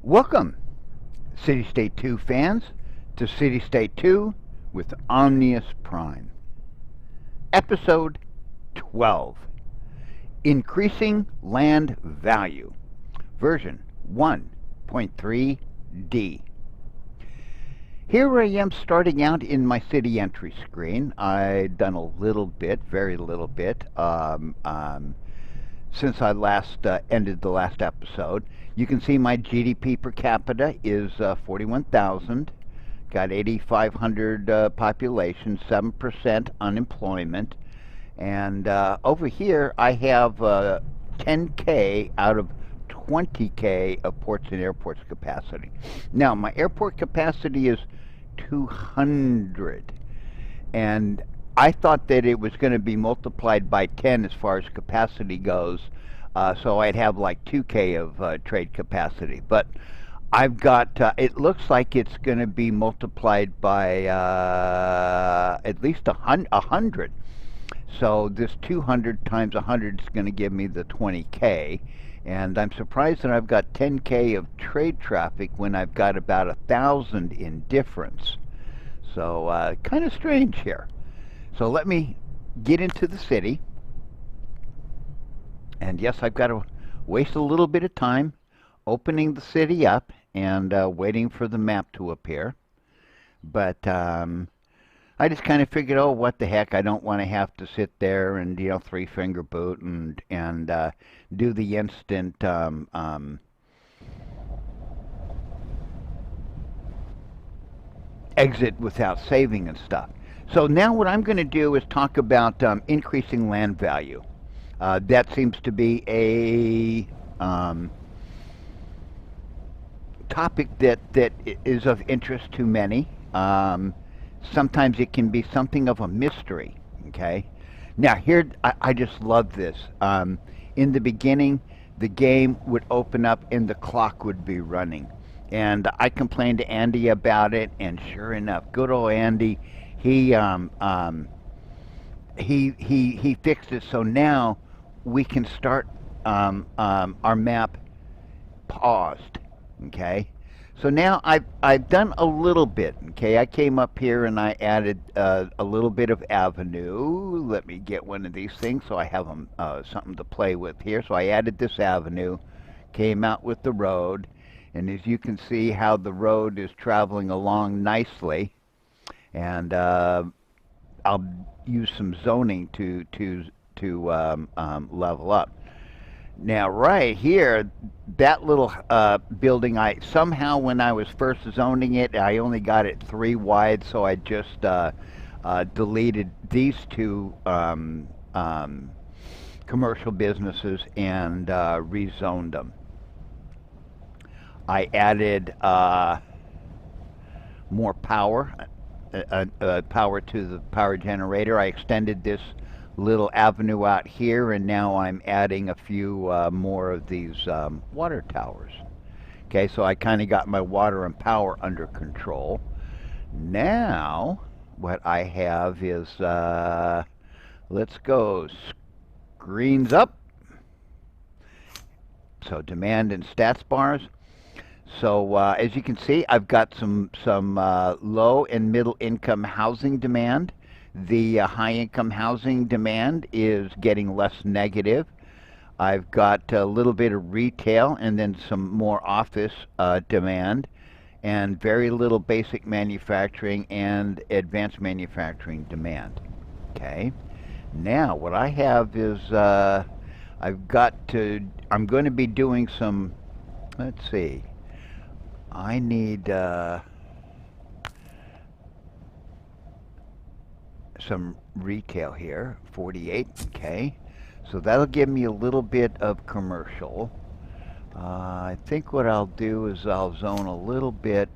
Welcome, CityState 2 fans, to CityState 2 with Omnius Prime. Episode 12, Increasing Land Value, version 1.3d. Here I am starting out in my city entry screen. I've done a little bit, very little bit, since I last ended the last episode. You can see my GDP per capita is 41,000, got 8,500 population, 7% unemployment, and over here I have 10K out of 20K of ports and airports capacity. Now my airport capacity is 200, and I thought that it was going to be multiplied by 10 as far as capacity goes, so I'd have like 2K of trade capacity. But I've got, it looks like it's going to be multiplied by at least 100. So this 200 times 100 is going to give me the 20K. And I'm surprised that I've got 10K of trade traffic when I've got about 1,000 in difference. So kind of strange here. So let me get into the city. And yes, I've got to waste a little bit of time opening the city up and waiting for the map to appear. But I just kind of figured, oh, what the heck, I don't want to have to sit there and, you know, three-finger boot and do the instant exit without saving and stuff. So now what I'm going to do is talk about increasing land value. That seems to be a topic that is of interest to many. Sometimes it can be something of a mystery, okay? Now here, I just love this. In the beginning, the game would open up and the clock would be running. And I complained to Andy about it, and sure enough, good old Andy, he fixed it, so now we can start our map paused, okay? So now I've done a little bit, okay? I came up here and I added a little bit of avenue. Let me get one of these things so I have something to play with here. So I added this avenue, came out with the road, and as you can see how the road is traveling along nicely, and I'll use some zoning to level up. Now right here, that little building, I somehow when I was first zoning it, I only got it 3 wide, so I just deleted these two commercial businesses and rezoned them. I added more power, power to the power generator. I extended this little avenue out here, and now I'm adding a few more of these water towers. Okay, so I kind of got my water and power under control. Now what I have is, let's go screens up. So demand and stats bars. So as you can see, I've got some low and middle income housing demand. The high income housing demand is getting less negative. I've got a little bit of retail and then some more office demand, and very little basic manufacturing and advanced manufacturing demand. Okay. Now what I have is I'm going to be doing some, let's see, I need some retail here, 48, okay. So that'll give me a little bit of commercial. I think what I'll do is I'll zone a little bit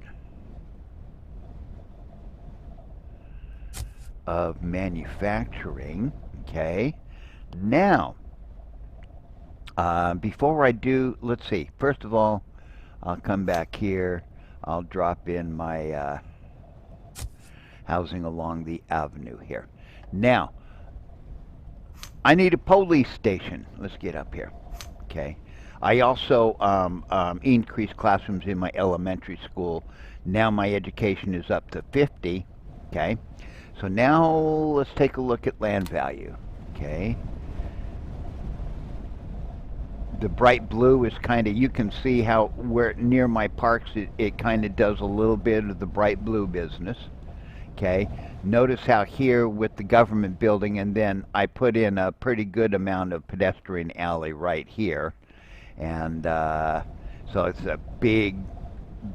of manufacturing, okay. Now, before I do, let's see, first of all, I'll come back here, I'll drop in my housing along the avenue here. Now, I need a police station. Let's get up here. Okay. I also increased classrooms in my elementary school. Now my education is up to 50. Okay, so now let's take a look at land value. Okay, the bright blue is kind of, you can see how where near my parks it kind of does a little bit of the bright blue business. Okay, notice how here with the government building, and then I put in a pretty good amount of pedestrian alley right here, and so it's a big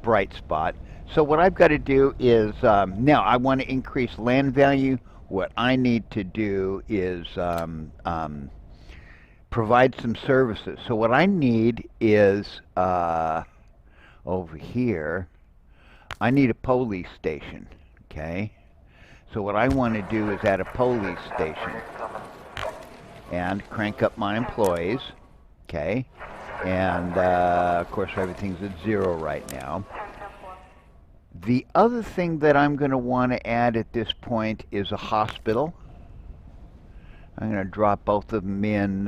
bright spot. So what I've got to do is, now I want to increase land value. What I need to do is provide some services. So what I need is over here, I need a police station. Okay, so what I want to do is add a police station and crank up my employees. Okay, and of course everything's at 0 right now. The other thing that I'm going to want to add at this point is a hospital. I'm going to drop both of them in,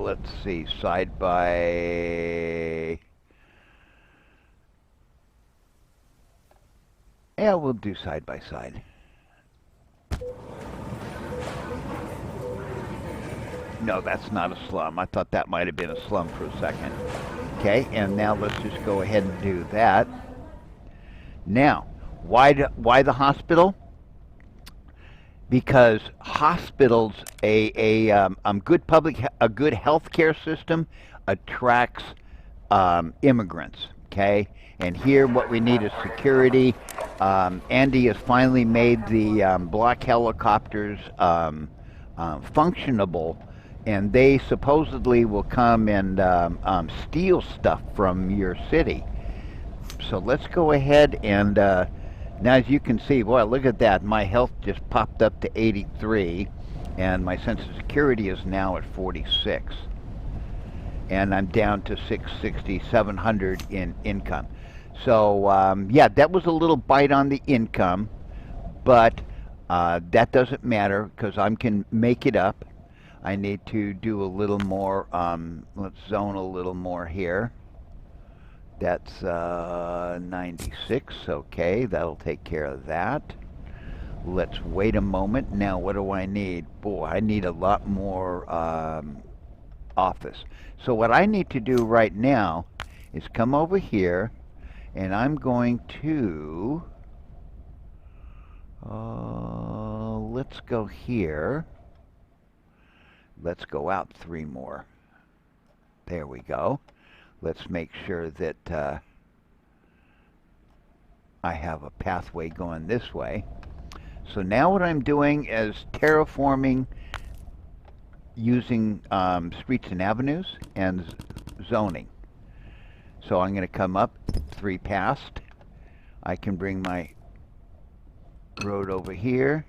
let's see, side by... Yeah, we'll do side by side. No, that's not a slum. I thought that might have been a slum for a second. Okay, and now let's just go ahead and do that. Now, why the hospital? Because hospitals, a good healthcare system attracts immigrants. Okay, and here what we need is security. Andy has finally made the block helicopters functionable, and they supposedly will come and steal stuff from your city. So let's go ahead and now, as you can see, boy, look at that. My health just popped up to 83, and my sense of security is now at 46. And I'm down to 660, 700 in income. So, yeah, that was a little bite on the income, but that doesn't matter because I can make it up. I need to do a little more, let's zone a little more here. That's 96, okay, that'll take care of that. Let's wait a moment. Now, what do I need? Boy, I need a lot more office. So what I need to do right now is come over here, and I'm going to, let's go here. Let's go out 3 more. There we go. Let's make sure that I have a pathway going this way. So now what I'm doing is terraforming using streets and avenues and zoning. So I'm going to come up 3 past. I can bring my road over here,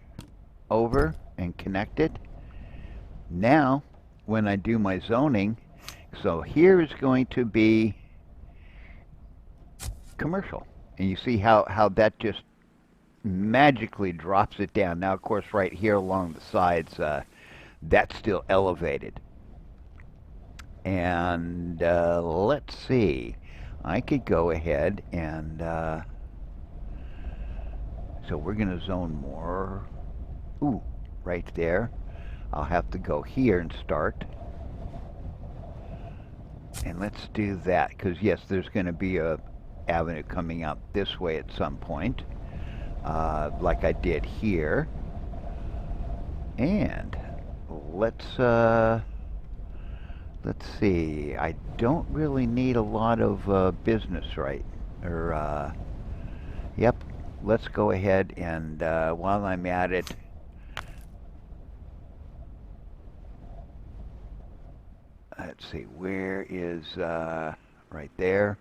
over, and connect it. Now, when I do my zoning, so here is going to be commercial. And you see how that just magically drops it down. Now, of course, right here along the sides, that's still elevated. And let's see. I could go ahead and... so we're going to zone more. Ooh, right there. I'll have to go here and start. And let's do that, because yes, there's going to be a avenue coming out this way at some point, like I did here. And let's see. I don't really need a lot of business, right? Or yep. Let's go ahead and while I'm at it, let's see, where is, right there.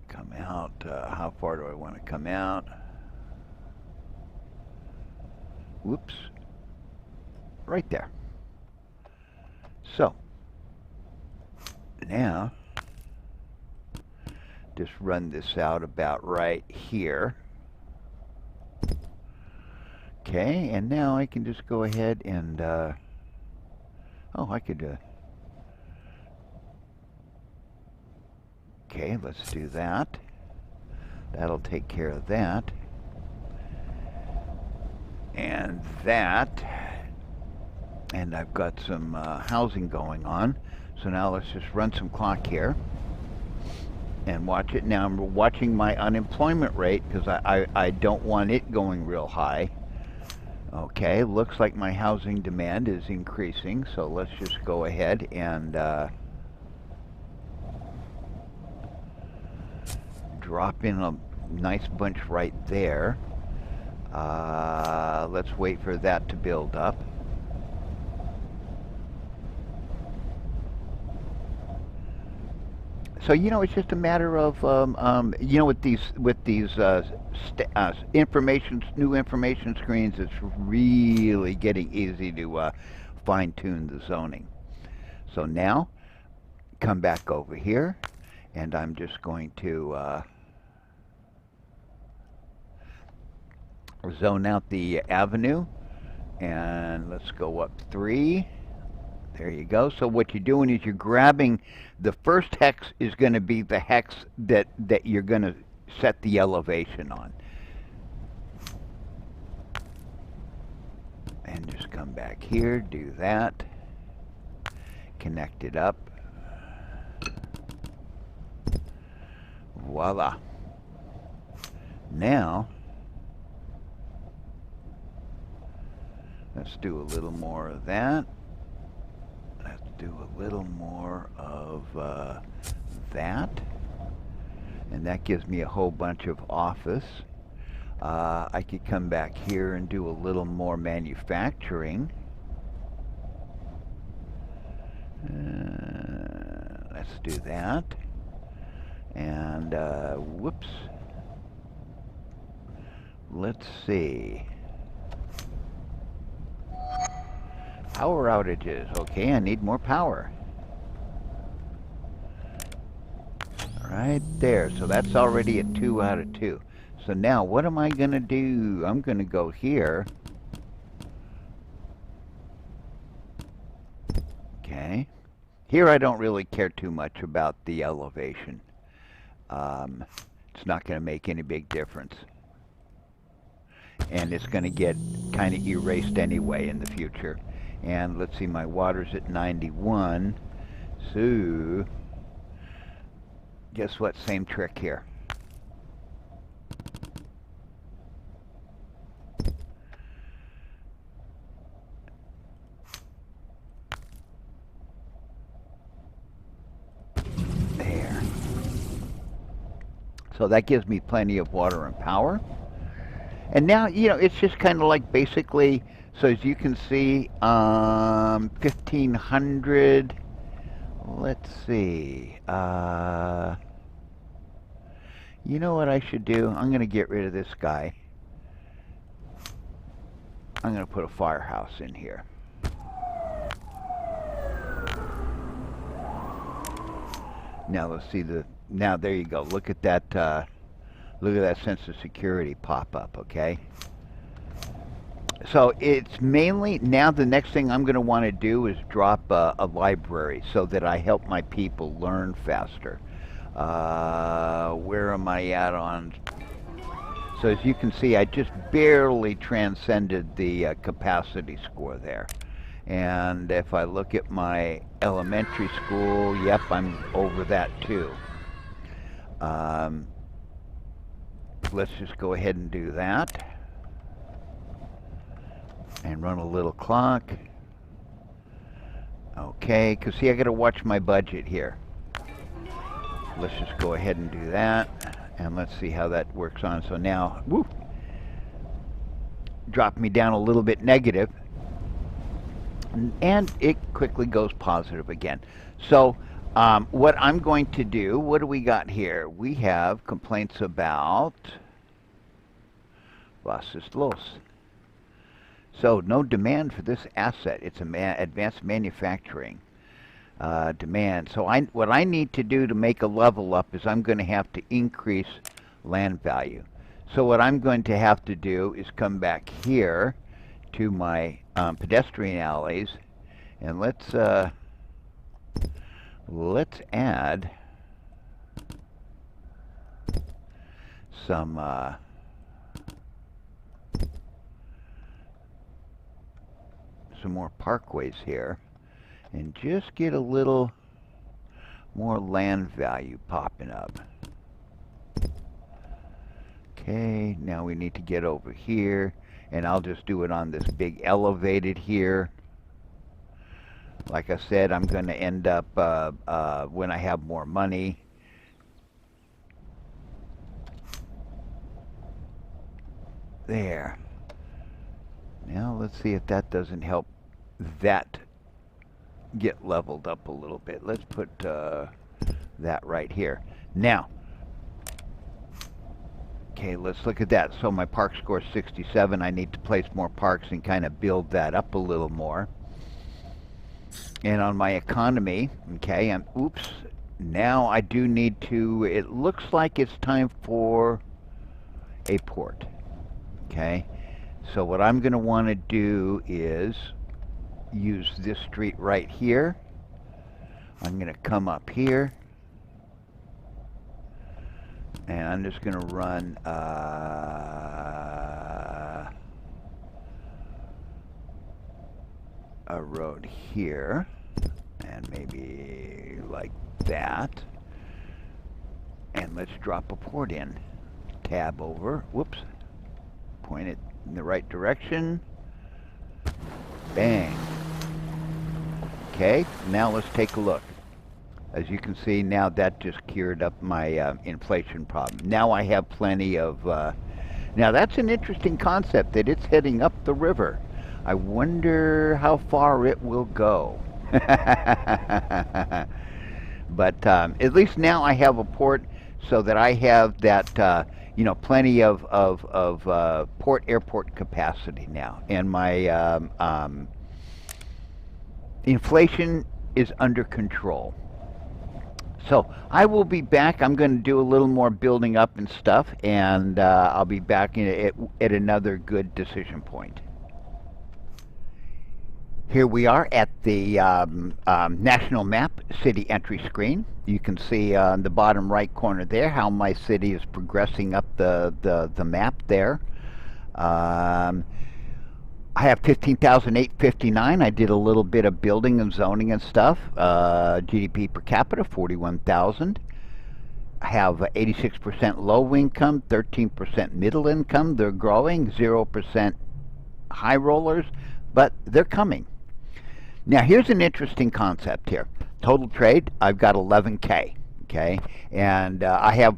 Come out, how far do I want to come out? Whoops. Right there. So, now, just run this out about right here. Okay, and now I can just go ahead and, Oh, I could, okay, let's do that. That'll take care of that. And that. And I've got some housing going on. So now let's just run some clock here and watch it. Now I'm watching my unemployment rate because I don't want it going real high. Okay, looks like my housing demand is increasing, so let's just go ahead and drop in a nice bunch right there. Let's wait for that to build up. So it's just a matter of with these new information screens, it's really getting easy to fine tune the zoning. So now, come back over here, and I'm just going to zone out the avenue, and let's go up 3. There you go. So what you're doing is you're grabbing the first hex is going to be the hex that you're going to set the elevation on. And just come back here, do that. Connect it up. Voila. Now, let's do a little more of that. Do a little more of that, and that gives me a whole bunch of office. I could come back here and do a little more manufacturing. Let's do that, and whoops, let's see. Power outages. Okay, I need more power. Right there. So that's already a 2 out of 2. So now what am I going to do? I'm going to go here. Okay. Here I don't really care too much about the elevation. It's not going to make any big difference. And it's going to get kind of erased anyway in the future. And let's see, my water's at 91. So, guess what? Same trick here. There. So that gives me plenty of water and power. And now, it's just kind of like basically... So as you can see, 1500, let's see, you know what I should do? I'm going to get rid of this guy. I'm going to put a firehouse in here. Now let's see now there you go. Look at that sense of security pop up, okay? So it's mainly, now the next thing I'm going to want to do is drop a library so that I help my people learn faster. Where am I at on? So as you can see, I just barely transcended the capacity score there. And if I look at my elementary school, yep, I'm over that too. Let's just go ahead and do that. And run a little clock. Okay, because see, I got to watch my budget here. Let's just go ahead and do that. And let's see how that works on. So now, whoop, drop me down a little bit negative. And it quickly goes positive again. So what I'm going to do, what do we got here? We have complaints about Basis Los. So no demand for this asset. It's advanced manufacturing demand. So what I need to do to make a level up is I'm going to have to increase land value. So what I'm going to have to do is come back here to my pedestrian alleys And let's add some more parkways here, and just get a little more land value popping up. Okay, now we need to get over here, and I'll just do it on this big elevated here. Like I said, I'm going to end up, when I have more money, there. Now let's see if that doesn't help that get leveled up a little bit. Let's put that right here. Now, okay, let's look at that. So my park score is 67. I need to place more parks and kind of build that up a little more. And on my economy, okay, oops, now I do need to, it looks like it's time for a port, okay? So what I'm going to want to do is use this street right here. I'm going to come up here, and I'm just going to run a road here, and maybe like that, and let's drop a port in. Tab over, whoops, point it in the right direction, bang. Okay, now let's take a look. As you can see, now that just cured up my inflation problem. Now I have plenty of, now that's an interesting concept, that it's heading up the river. I wonder how far it will go. But at least now I have a port, so that I have that, you know, plenty of port airport capacity now. And my inflation is under control. So I will be back. I'm going to do a little more building up and stuff, and I'll be back at another good decision point. Here we are at the national map city entry screen. You can see on the bottom right corner there how my city is progressing up the map there. I have 15,859. I did a little bit of building and zoning and stuff. GDP per capita, 41,000. I have 86% low income, 13% middle income. They're growing, 0% high rollers, but they're coming. Now, here's an interesting concept here. Total trade, I've got 11K, okay? And I have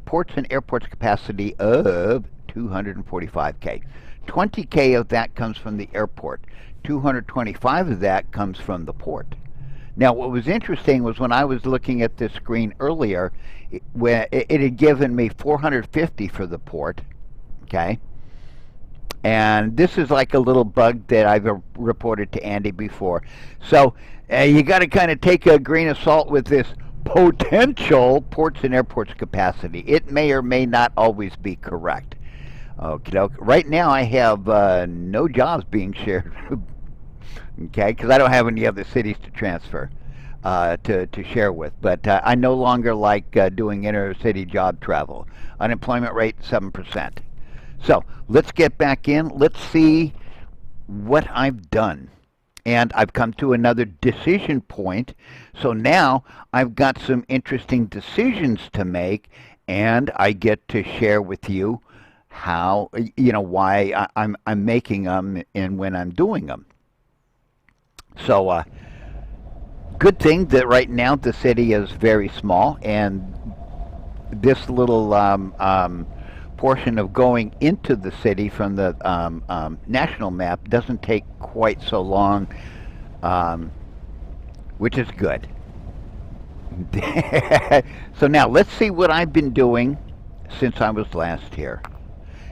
ports and airports capacity of 245K. 20K of that comes from the airport. 225 of that comes from the port. Now, what was interesting was when I was looking at this screen earlier, it had given me 450 for the port, okay? And this is like a little bug that I've reported to Andy before. So you got to kind of take a grain of salt with this potential ports and airports capacity. It may or may not always be correct. Okay, right now I have no jobs being shared, okay, because I don't have any other cities to transfer to share with. But I no longer like doing inter-city job travel. Unemployment rate 7%. So let's get back in. Let's see what I've done. And I've come to another decision point. So now I've got some interesting decisions to make, and I get to share with you how, you know, why I'm making them and when I'm doing them. So good thing that right now the city is very small, and this little portion of going into the city from the national map doesn't take quite so long, which is good. So now let's see what I've been doing since I was last here.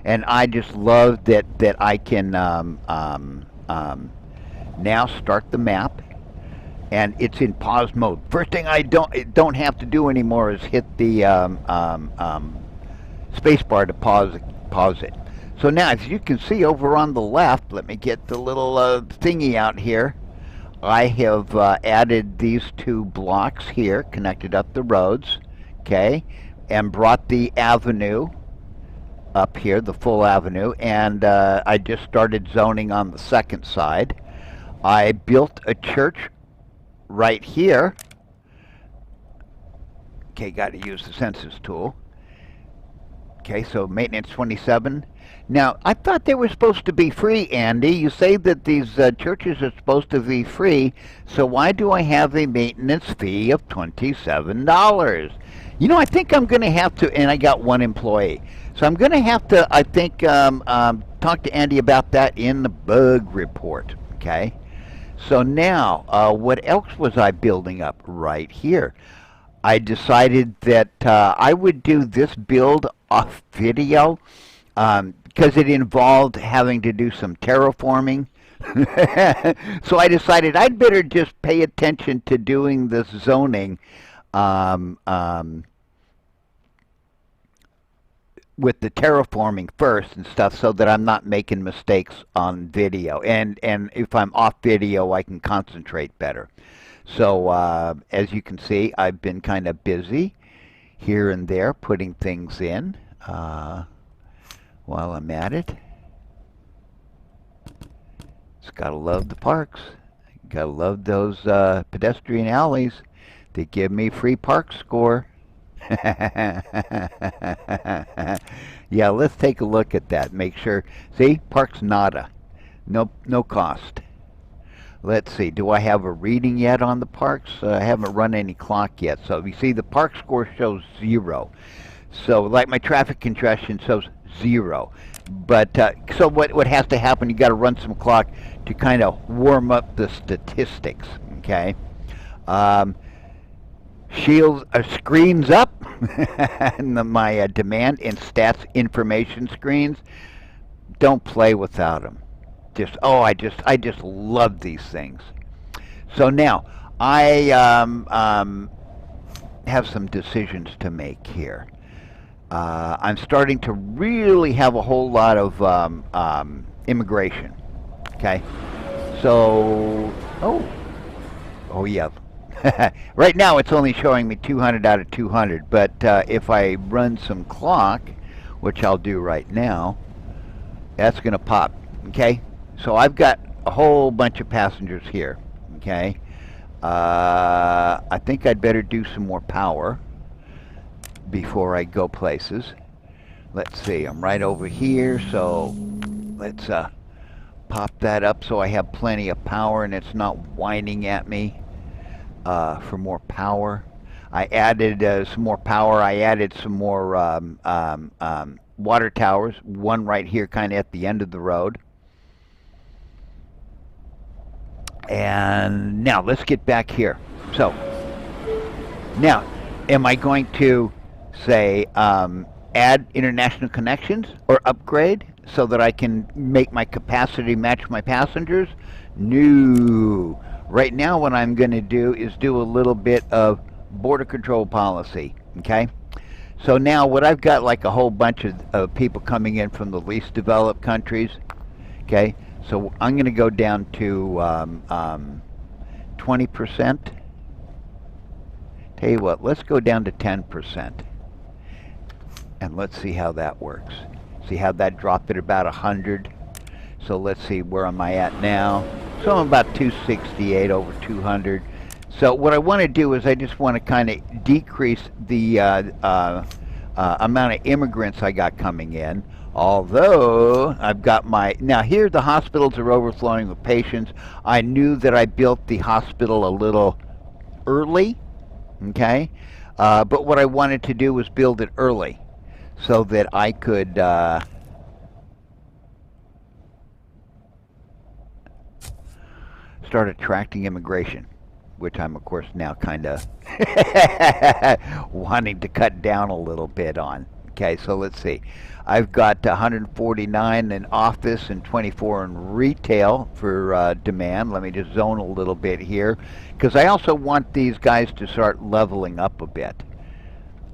And I just love that I can now start the map, and it's in pause mode. First thing I don't have to do anymore is hit the spacebar to pause it. So now, as you can see over on the left, let me get the little thingy out here. I have added these two blocks here, connected up the roads, okay, and brought the avenue up here, the full avenue, and I just started zoning on the second side. I built a church right here. Okay, got to use the census tool. Okay, so maintenance 27. Now, I thought they were supposed to be free, Andy. You say that these churches are supposed to be free, so why do I have a maintenance fee of $27? You know, I think I'm going to have to, and I got one employee, so I'm going to have to, I think, talk to Andy about that in the bug report, okay? So now, what else was I building up right here? I decided that I would do this build off video because it involved having to do some terraforming. So I decided I'd better just pay attention to doing this zoning um, um, with the terraforming first and stuff so that I'm not making mistakes on video. And if I'm off video, I can concentrate better. So as you can see, I've been kind of busy here and there putting things in while I'm at it. Just gotta love the parks. Gotta love those pedestrian alleys. They give me free park score. Yeah, let's take a look at that. Make sure. See, parks nada. No cost. Let's see, do I have a reading yet on the parks? I haven't run any clock yet. So you see the park score shows 0. So like my traffic congestion shows 0. But so what has to happen, you got to run some clock to kind of warm up the statistics, okay? Shields screens up, and my demand and stats information screens. Don't play without them. I just love these things. So now I have some decisions to make here. I'm starting to really have a whole lot of immigration. Okay, so oh yeah. Right now it's only showing me 200 out of 200, but if I run some clock, which I'll do right now, that's going to pop. Okay, so I've got a whole bunch of passengers here. Okay, I think I'd better do some more power before I go places. Let's see, I'm right over here, so let's pop that up so I have plenty of power and it's not whining at me for more power. I added some more power. I added some more water towers, one right here kind of at the end of the road. And now let's get back here. So now, am I going to say add international connections or upgrade so that I can make my capacity match my passengers? No. Right now what I'm going to do is do a little bit of border control policy, okay? So now what I've got, like a whole bunch of people coming in from the least developed countries, okay? So I'm going to go down to 20%. Tell you what, let's go down to 10%. And let's see how that works. See how that dropped at about 100. So let's see, where am I at now? So I'm about 268 over 200. So what I want to do is I just want to kind of decrease the amount of immigrants I got coming in. Although I've got now here the hospitals are overflowing with patients. I knew that I built the hospital a little early, okay? But what I wanted to do was build it early so that I could start attracting immigration, which I'm of course now kind of wanting to cut down a little bit on. Okay, so let's see. I've got 149 in office and 24 in retail for demand. Let me just zone a little bit here, because I also want these guys to start leveling up a bit.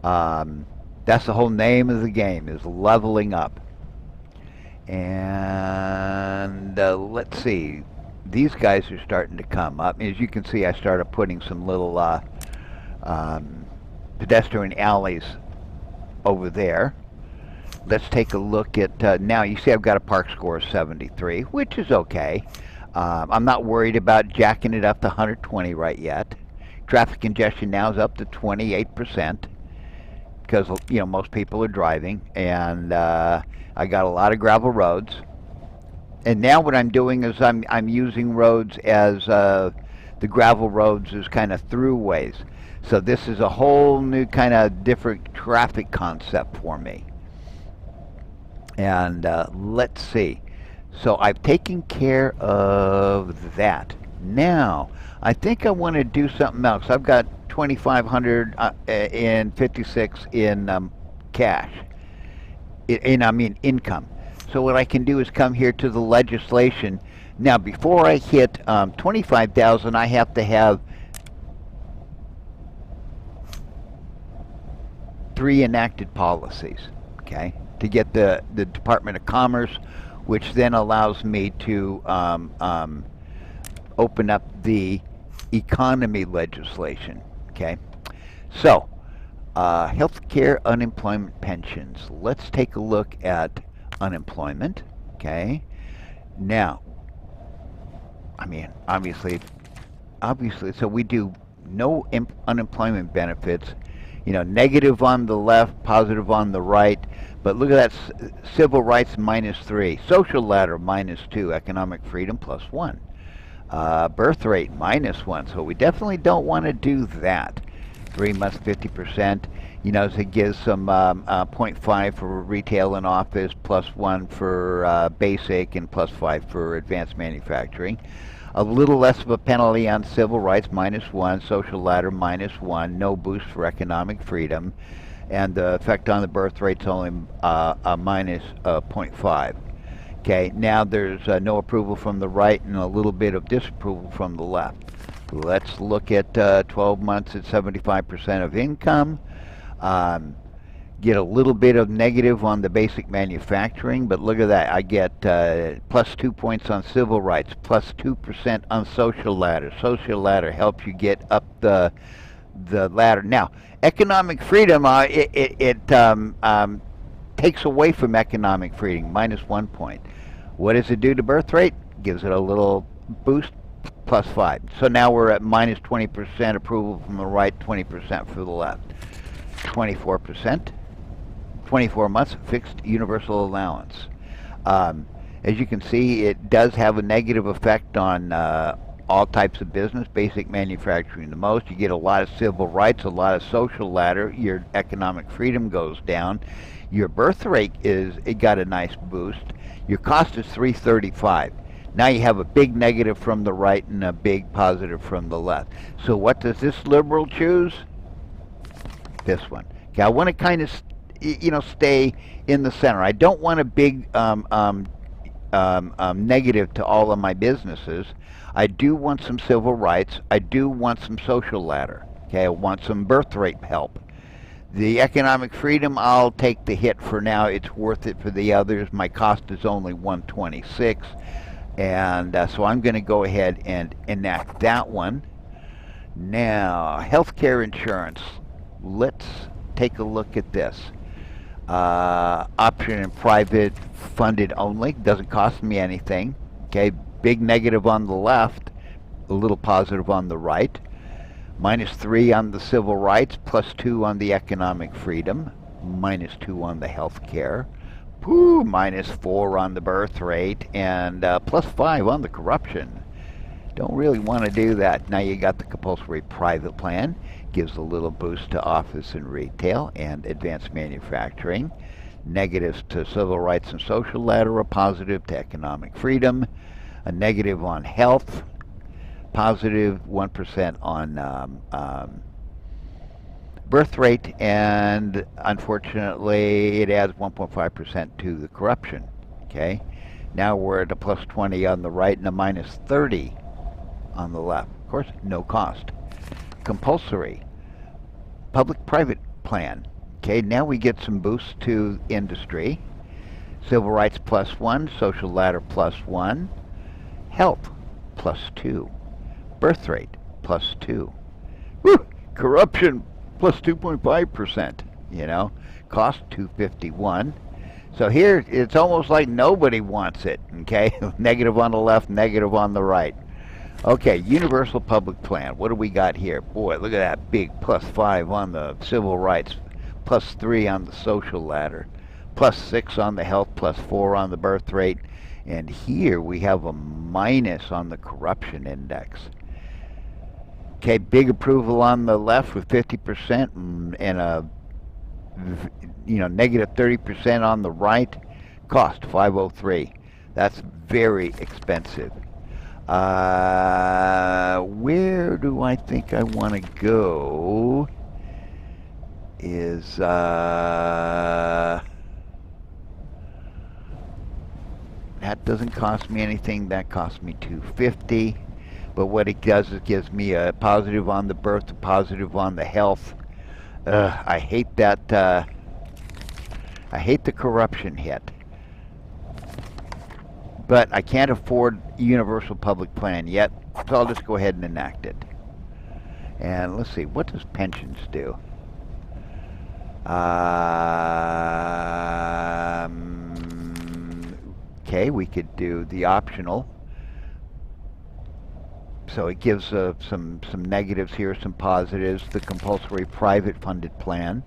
That's the whole name of the game, is leveling up. And let's see. these guys are starting to come up. As you can see, I started putting some little pedestrian alleys over there. Let's take a look at, now you see I've got a park score of 73, which is okay. I'm not worried about jacking it up to 120 right yet. Traffic congestion now is up to 28% because, you know, most people are driving, and I got a lot of gravel roads. And now what I'm doing is I'm using roads as the gravel roads as kind of throughways. So this is a whole new kind of different traffic concept for me. And let's see. So I've taken care of that. Now, I think I want to do something else. I've got 2,500 and 56 in cash. I mean income. So what I can do is come here to the legislation. Now, before I hit 25,000, I have to have 3 enacted policies, okay, to get the Department of Commerce, which then allows me to open up the economy legislation, okay? So, healthcare, unemployment, pensions. Let's take a look at unemployment, okay? Now, I mean, obviously, so we do no unemployment benefits, you know, negative on the left, positive on the right, but look at that, civil rights -3, social ladder -2, economic freedom +1, birth rate -1, so we definitely don't want to do that. 3 months, 50%. You know, so it gives some 0.5 for retail and office, +1 for basic, and +5 for advanced manufacturing. A little less of a penalty on civil rights, -1, social ladder -1, no boost for economic freedom, and the effect on the birth rate's only a -0.5. Okay, now there's no approval from the right and a little bit of disapproval from the left. Let's look at 12 months at 75% of income. Get a little bit of negative on the basic manufacturing, but look at that. I get +2 points on civil rights, +2% on social ladder. Social ladder helps you get up the ladder. Now, economic freedom, it takes away from economic freedom, -1 point. What does it do to birth rate? Gives it a little boost, +5. So now we're at -20% approval from the right, 20% for the left. 24%, 24 months, fixed universal allowance. As you can see, it does have a negative effect on all types of business, basic manufacturing the most. You get a lot of civil rights, a lot of social ladder, your economic freedom goes down. Your birth rate it got a nice boost. Your cost is $335. Now you have a big negative from the right and a big positive from the left. So what does this liberal choose? This one. Okay, I want to kind of, you know, stay in the center. I don't want a big negative to all of my businesses. I do want some civil rights. I do want some social ladder. Okay, I want some birth rate help. The economic freedom, I'll take the hit for now. It's worth it for the others. My cost is only $126. And so I'm going to go ahead and enact that one. Now, healthcare insurance. Let's take a look at this. Option in private funded only. Doesn't cost me anything. Okay, big negative on the left, a little positive on the right. -3 on the civil rights, +2 on the economic freedom, -2 on the health care. -4 on the birth rate, and +5 on the corruption. Don't really want to do that. Now you got the compulsory private plan. Gives a little boost to office and retail and advanced manufacturing. Negatives to civil rights and social ladder, a positive to economic freedom. A negative on health. Positive 1% on birth rate, and unfortunately it adds 1.5% to the corruption. Okay, now we're at a +20 on the right and a -30 on the left. Of course, no cost. Compulsory public-private plan. Okay, now we get some boosts to industry. Civil rights +1, social ladder +1. Health +2. Birth rate, +2. Woo! Corruption, +2.5%, you know. Cost, 251. So here, it's almost like nobody wants it, okay? Negative on the left, negative on the right. Okay, universal public plan. What do we got here? Boy, look at that big +5 on the civil rights, +3 on the social ladder, +6 on the health, +4 on the birth rate. And here we have a minus on the corruption index. Okay, big approval on the left with 50% and a negative 30% on the right. Cost 503. That's very expensive. Where do I think I want to go? Is that doesn't cost me anything. That cost me 250. But what it does is gives me a positive on the birth, a positive on the health. I hate that. I hate the corruption hit. But I can't afford universal public plan yet, so I'll just go ahead and enact it. And let's see, what does pensions do? Okay, we could do the optional. So it gives some negatives here, some positives. The compulsory private funded plan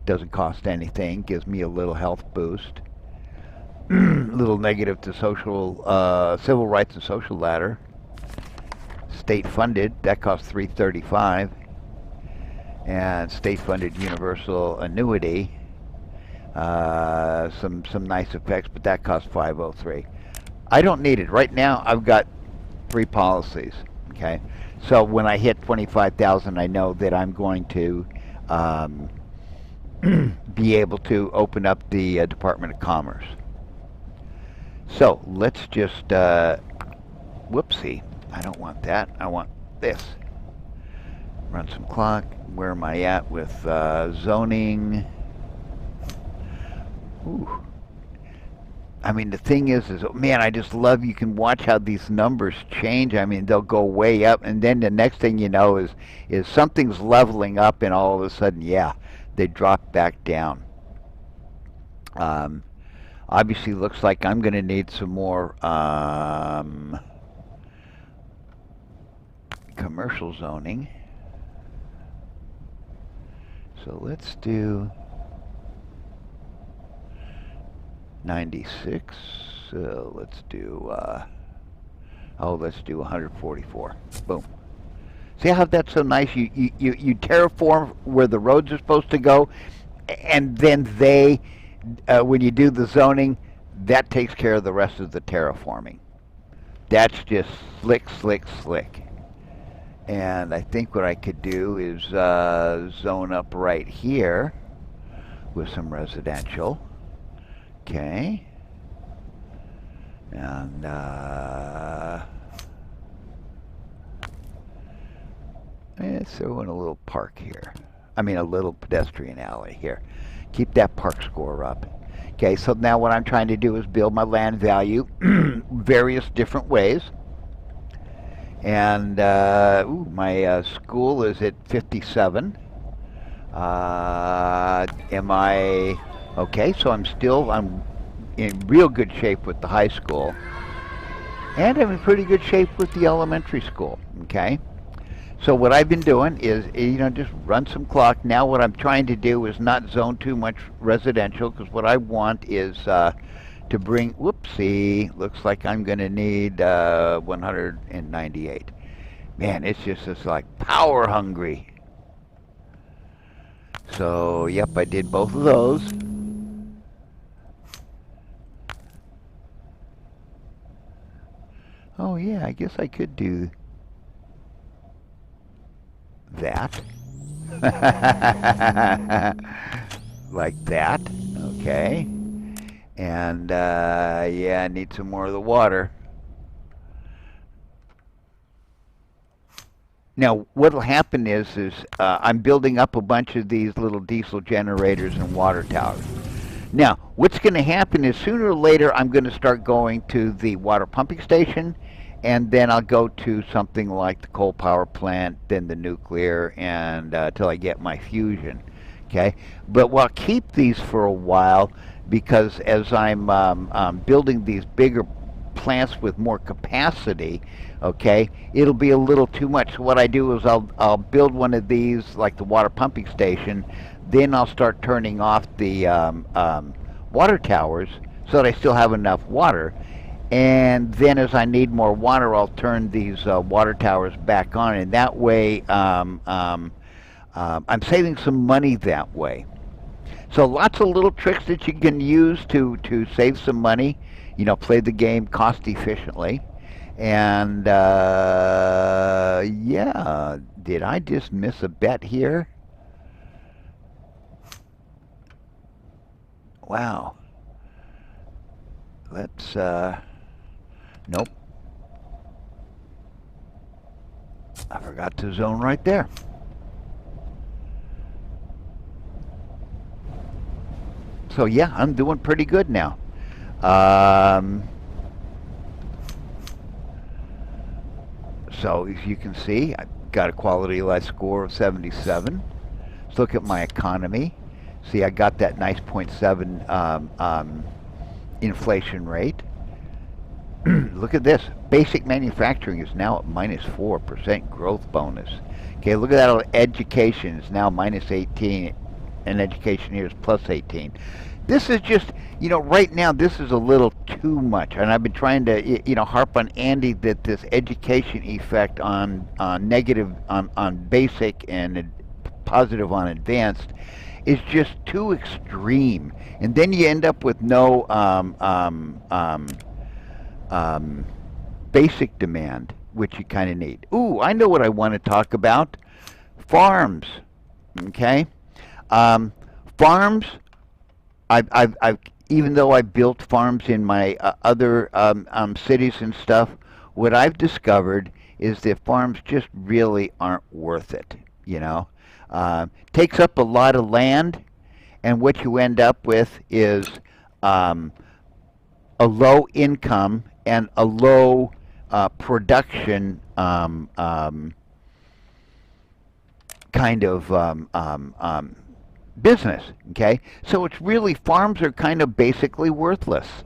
doesn't cost anything, gives me a little health boost. Little negative to social, civil rights and social ladder. State funded, that costs $335. And state funded universal annuity, some nice effects, but that costs $503. I don't need it. Right now I've got 3 policies, okay? So when I hit 25,000, I know that I'm going to be able to open up the Department of Commerce. So let's just, whoopsie, I don't want that, I want this. Run some clock. Where am I at with zoning? Ooh. I mean, the thing is, man, I just love, you can watch how these numbers change. I mean, they'll go way up, and then the next thing you know is something's leveling up, and all of a sudden, yeah, they drop back down. Obviously, looks like I'm going to need some more commercial zoning. So let's do 96. Let's do let's do 144. Boom. See how that's so nice? You terraform where the roads are supposed to go, and then they, when you do the zoning, that takes care of the rest of the terraforming. That's just slick, slick, slick. And I think what I could do is zone up right here with some residential. Okay. And let's throw in a little park here. I mean, a little pedestrian alley here. Keep that park score up. Okay, so now what I'm trying to do is build my land value various different ways. And my school is at 57. Am I okay? So I'm in real good shape with the high school, and I'm in pretty good shape with the elementary school. Okay. So what I've been doing is, just run some clock. Now what I'm trying to do is not zone too much residential, because what I want is to bring, whoopsie, looks like I'm going to need 198. Man, it's like power hungry. So, yep, I did both of those. Oh yeah, I guess I could do that. Like that, okay. And yeah, I need some more of the water. Now, what'll happen is I'm building up a bunch of these little diesel generators and water towers. Now, what's going to happen is sooner or later I'm going to start going to the water pumping station and then I'll go to something like the coal power plant, then the nuclear, and till I get my fusion. Okay, but we'll keep these for a while because as I'm building these bigger plants with more capacity, okay, it'll be a little too much. So what I do is I'll build one of these like the water pumping station, then I'll start turning off the water towers so that I still have enough water. And then as I need more water, I'll turn these water towers back on, and that way I'm saving some money that way. So lots of little tricks that you can use to save some money, you know, play the game cost efficiently. And yeah, did I just miss a bet here? Wow. Let's, nope. I forgot to zone right there. So yeah, I'm doing pretty good now. So as you can see, I've got a quality of life score of 77. Let's look at my economy. See, I got that nice 0.7 inflation rate. Look at this. Basic manufacturing is now at -4% growth bonus. Okay, look at that. Education is now -18, and education here is +18. This is just, you know, right now this is a little too much, and I've been trying to, you know, harp on Andy that this education effect on negative on basic and positive on advanced is just too extreme, and then you end up with no basic demand, which you kind of need. Ooh, I know what I want to talk about. Farms. Okay, farms. I've even though I built farms in my other cities and stuff, what I've discovered is that farms just really aren't worth it. You know, takes up a lot of land, and what you end up with is a low income and a low production kind of business. Okay, so it's really farms are kind of basically worthless,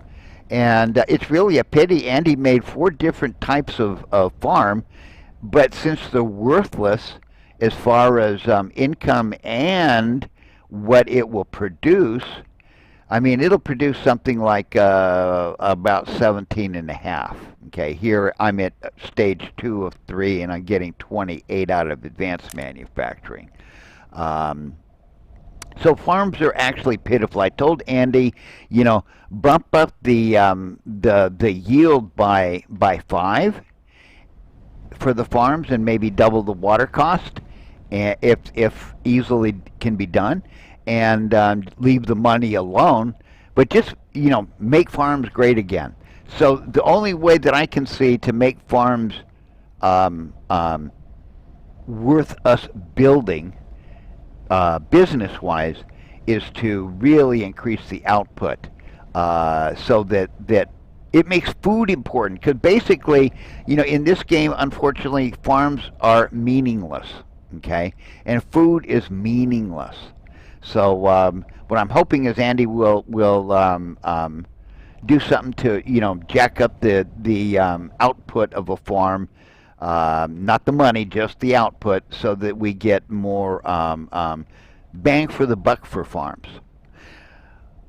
and it's really a pity. Andy made 4 different types of farm, but since they're worthless as far as income and what it will produce, I mean, it'll produce something like about 17 and a half. Okay, here I'm at stage 2 of 3, and I'm getting 28 out of advanced manufacturing. So farms are actually pitiful. I told Andy, you know, bump up the yield by 5 for the farms, and maybe double the water cost, if easily can be done, and leave the money alone. But just, you know, make farms great again. So the only way that I can see to make farms worth us building business-wise is to really increase the output, so that it makes food important. Because basically, you know, in this game, unfortunately, farms are meaningless. Okay, and food is meaningless. So what I'm hoping is Andy will do something to, you know, jack up the output of a farm, not the money, just the output, so that we get more bang for the buck for farms.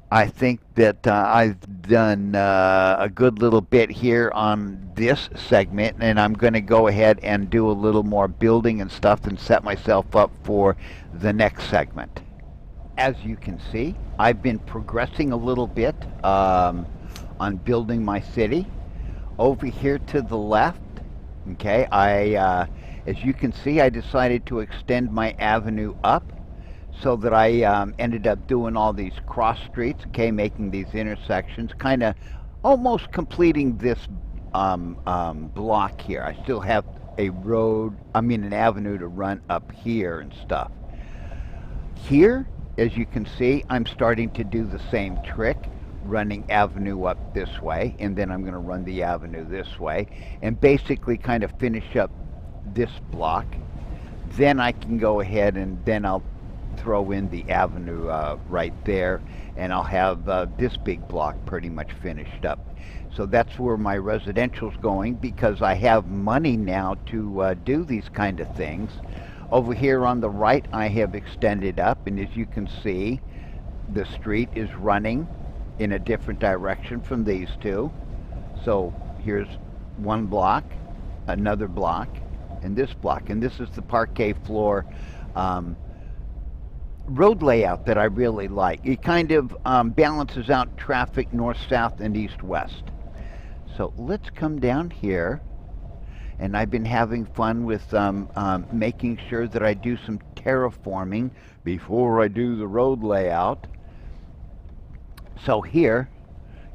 I think that I've done a good little bit here on this segment, and I'm going to go ahead and do a little more building and stuff and set myself up for the next segment. As you can see, I've been progressing a little bit on building my city. Over here to the left, okay, as you can see, I decided to extend my avenue up, so that I ended up doing all these cross streets, okay, making these intersections, kind of almost completing this block here. I still have a road, I mean an avenue to run up here and stuff. Here, as you can see, I'm starting to do the same trick running avenue up this way, and then I'm going to run the avenue this way, and basically kind of finish up this block. Then I can go ahead and then I'll throw in the avenue right there, and I'll have this big block pretty much finished up. So that's where my residential's going, because I have money now to do these kind of things. Over here on the right, I have extended up, and as you can see, the street is running in a different direction from these two. So here's one block, another block, and this block, and this is the parquet floor road layout that I really like. It kind of balances out traffic north-south and east-west. So let's come down here, and I've been having fun with making sure that I do some terraforming before I do the road layout. So here,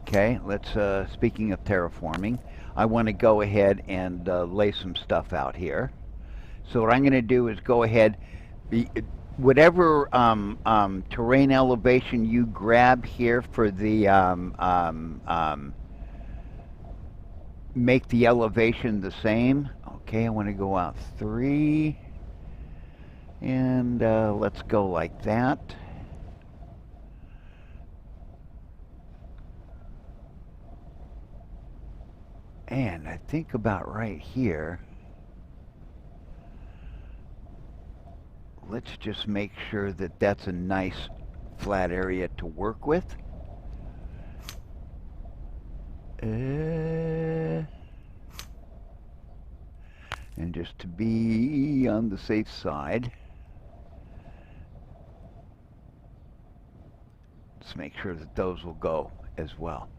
okay, let's, speaking of terraforming, I want to go ahead and lay some stuff out here. So what I'm going to do is go ahead, whatever terrain elevation you grab here for the, make the elevation the same. Okay, I want to go out 3, and let's go like that. And I think about right here, let's just make sure that that's a nice flat area to work with. And just to be on the safe side, let's make sure that those will go as well.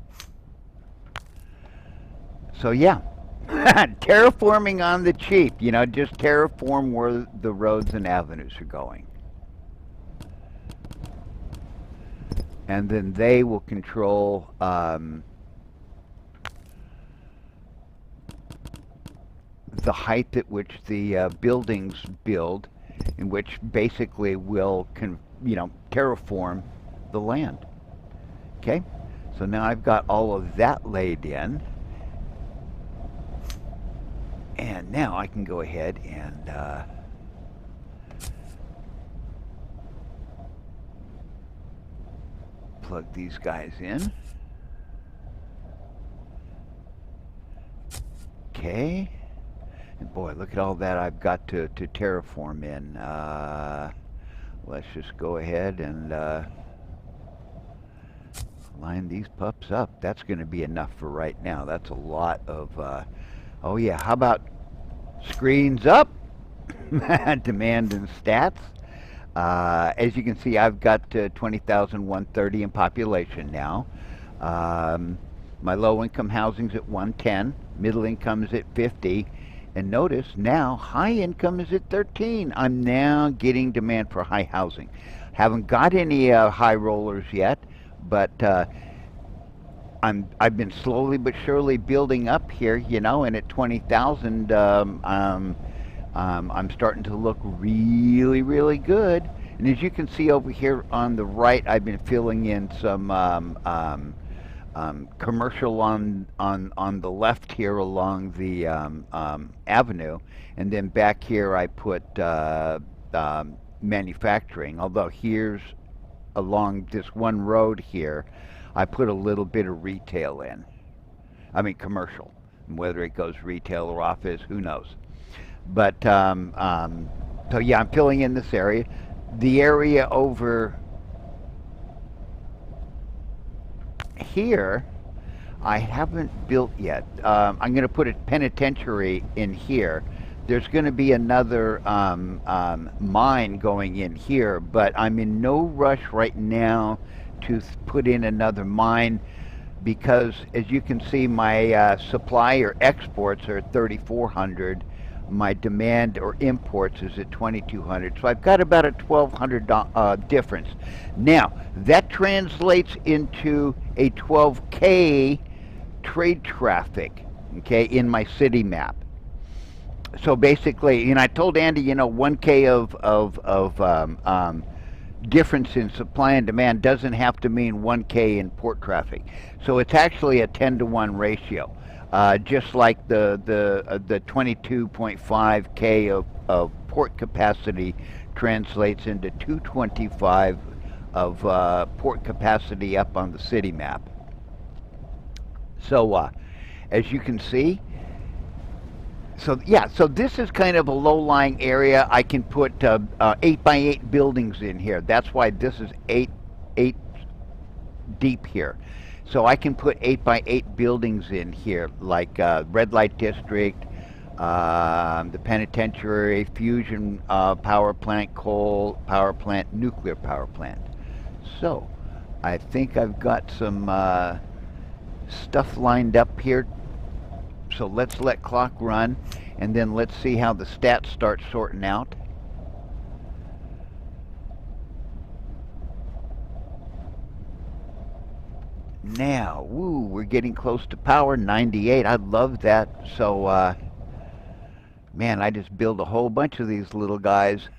So yeah, terraforming on the cheap, you know, just terraform where the roads and avenues are going. And then they will control the height at which the buildings build, in which basically will, terraform the land. Okay, so now I've got all of that laid in. And now I can go ahead and plug these guys in. Okay. And boy, look at all that I've got to terraform in. Let's just go ahead and line these pups up. That's going to be enough for right now. That's a lot of... oh yeah, how about screens up? Demand and stats. As you can see, I've got 20,130 in population now. My low income housing's at 110, middle income is at 50, and notice now high income is at 13. I'm now getting demand for high housing. Haven't got any high rollers yet, but I've been slowly but surely building up here, you know, and at 20,000, I'm starting to look really, really good. And as you can see over here on the right, I've been filling in some commercial on the left here along the avenue, and then back here I put manufacturing. Although here's along this one road here, I put a little bit of retail in. I mean commercial. Whether it goes retail or office, who knows. But, so yeah, I'm filling in this area. The area over here, I haven't built yet. I'm going to put a penitentiary in here. There's going to be another mine going in here, but I'm in no rush right now to put in another mine, because as you can see, my supply or exports are 3,400. My demand or imports is at 2,200. So I've got about a $1,200 difference. Now that translates into a 12K trade traffic, okay, in my city map. So basically, I told Andy, 1K of difference in supply and demand doesn't have to mean 1K in port traffic. So it's actually a 10-to-1 ratio. Just like the 22.5K of port capacity translates into 225 of port capacity up on the city map. So as you can see, so yeah, so this is kind of a low-lying area. I can put 8x8 buildings in here. That's why this is eight deep here. So I can put 8x8 buildings in here, like red light district, the penitentiary, fusion power plant, coal power plant, nuclear power plant. So I think I've got some stuff lined up here. So let's let clock run, and then let's see how the stats start sorting out. Now, woo, we're getting close to power, 98. I love that. So, man, I just build a whole bunch of these little guys.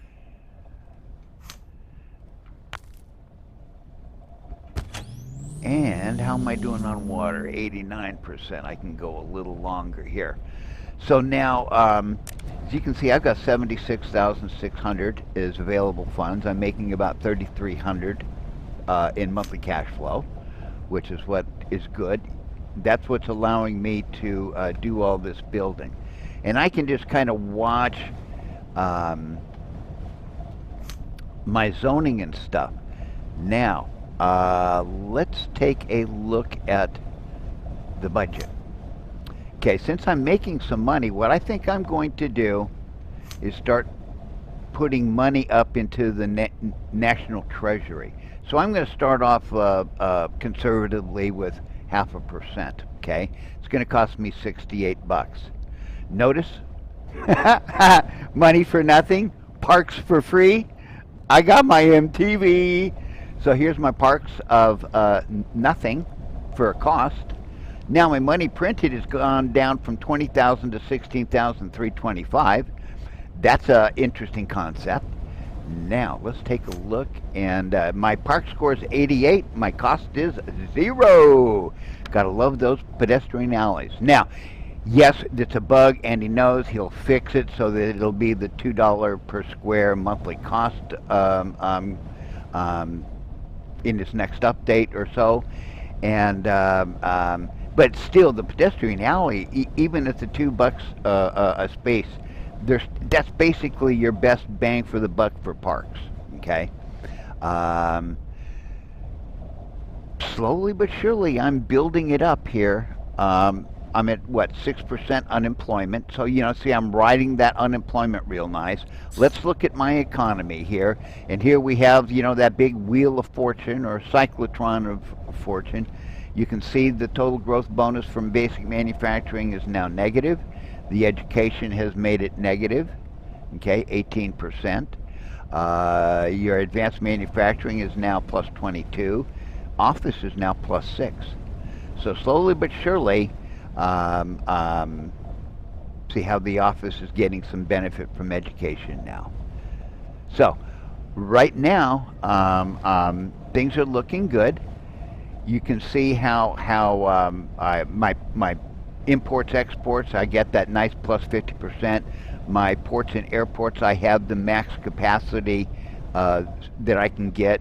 And how am I doing on water? 89%. I can go a little longer here. So now, as you can see, I've got 76,600 is available funds. I'm making about 3,300 in monthly cash flow, which is what is good. That's what's allowing me to do all this building. And I can just kind of watch my zoning and stuff. Now, let's take a look at the budget. Okay, since I'm making some money, what I think I'm going to do is start putting money up into the National Treasury. So I'm going to start off conservatively with 0.5%, okay? It's going to cost me 68 bucks. Notice, money for nothing, parks for free. I got my MTV. So here's my parks of nothing for a cost. Now my money printed has gone down from 20,000 to 16,325. That's an interesting concept. Now let's take a look, and my park score is 88. My cost is 0. Gotta love those pedestrian alleys. Now, yes, it's a bug, and he knows he'll fix it so that it'll be the $2 per square monthly cost in this next update or so. And but still, the pedestrian alley, even at the $2 a space, that's basically your best bang for the buck for parks. Okay. Slowly but surely, I'm building it up here. I'm at what, 6% unemployment. So see, I'm riding that unemployment real nice. Let's look at my economy here, and here we have that big wheel of fortune, or cyclotron of fortune. You can see the total growth bonus from basic manufacturing is now negative. The education has made it negative, okay, 18%. Your advanced manufacturing is now plus 22. Office is now plus 6. So slowly but surely, see how the office is getting some benefit from education now. So right now, things are looking good. You can see how my imports, exports, I get that nice plus 50%. My ports and airports, I have the max capacity that I can get.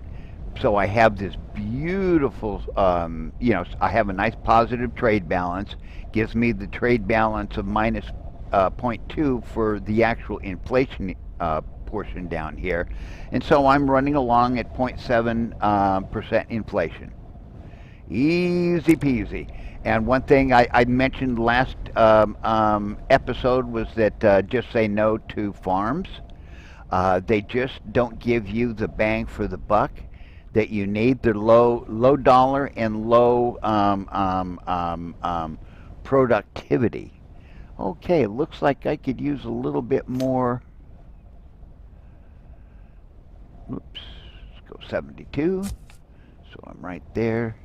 So I have this beautiful, I have a nice positive trade balance. Gives me the trade balance of minus 0.2 for the actual inflation portion down here. And so I'm running along at 0.7% inflation. Easy peasy. And one thing I mentioned last episode was that just say no to farms. They just don't give you the bang for the buck that you need. They're low dollar and low productivity. Okay, it looks like I could use a little bit more. Oops, let's go 72. So I'm right there.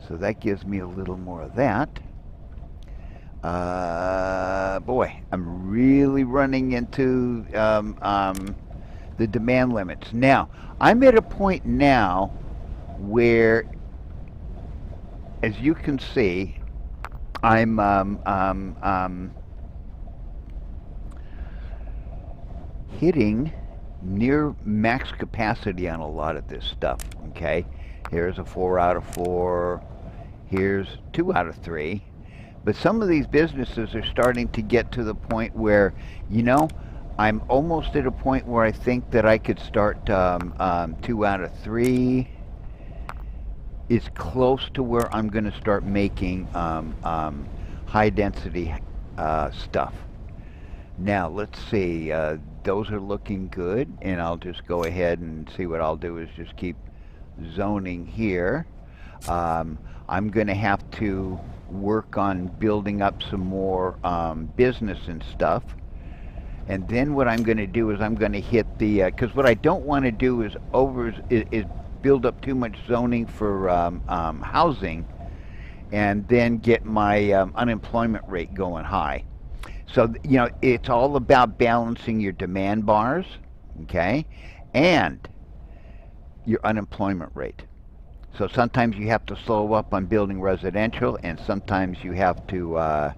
So that gives me a little more of that. Boy, I'm really running into the demand limits. Now, I'm at a point now where, as you can see, I'm hitting near max capacity on a lot of this stuff. Okay, here's a 4 out of 4. Here's 2 out of 3. But some of these businesses are starting to get to the point where, you know, I'm almost at a point where I think that I could start 2 out of 3 is close to where I'm going to start making high density stuff. Now let's see, those are looking good, and I'll just go ahead and see what I'll do is just keep zoning here. I'm going to have to work on building up some more business and stuff. And then what I'm going to do is I'm going to hit the, because what I don't want to do is build up too much zoning for housing and then get my unemployment rate going high. So, you know, it's all about balancing your demand bars, okay, and your unemployment rate. So sometimes you have to slow up on building residential, and sometimes you have to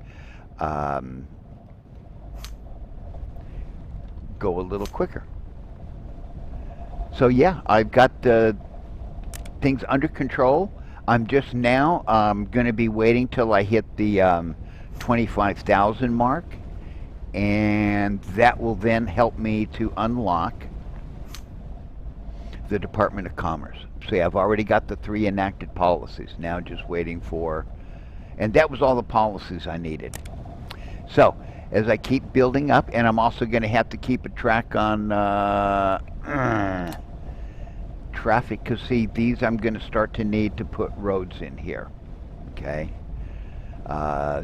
go a little quicker. So yeah, I've got things under control. I'm just now going to be waiting till I hit the 25,000 mark, and that will then help me to unlock the Department of Commerce. See, I've already got the 3 enacted policies, now just waiting for, and that was all the policies I needed. So, as I keep building up, and I'm also going to have to keep a track on traffic, because see, these I'm going to start to need to put roads in here, okay?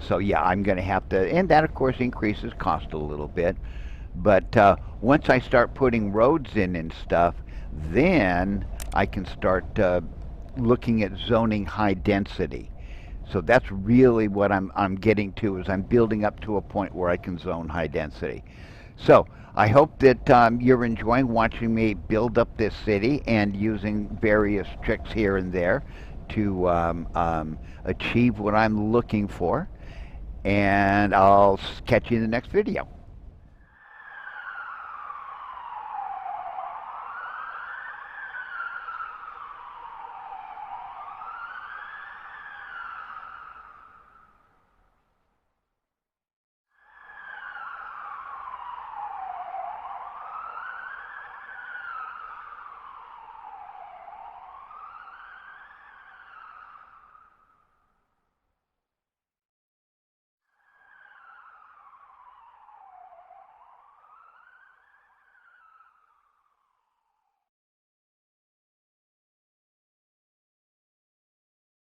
So yeah, I'm going to have to, and that of course increases cost a little bit, but once I start putting roads in and stuff, then I can start looking at zoning high density. So that's really what I'm getting to, is I'm building up to a point where I can zone high density. So I hope that you're enjoying watching me build up this city and using various tricks here and there to achieve what I'm looking for. And I'll catch you in the next video.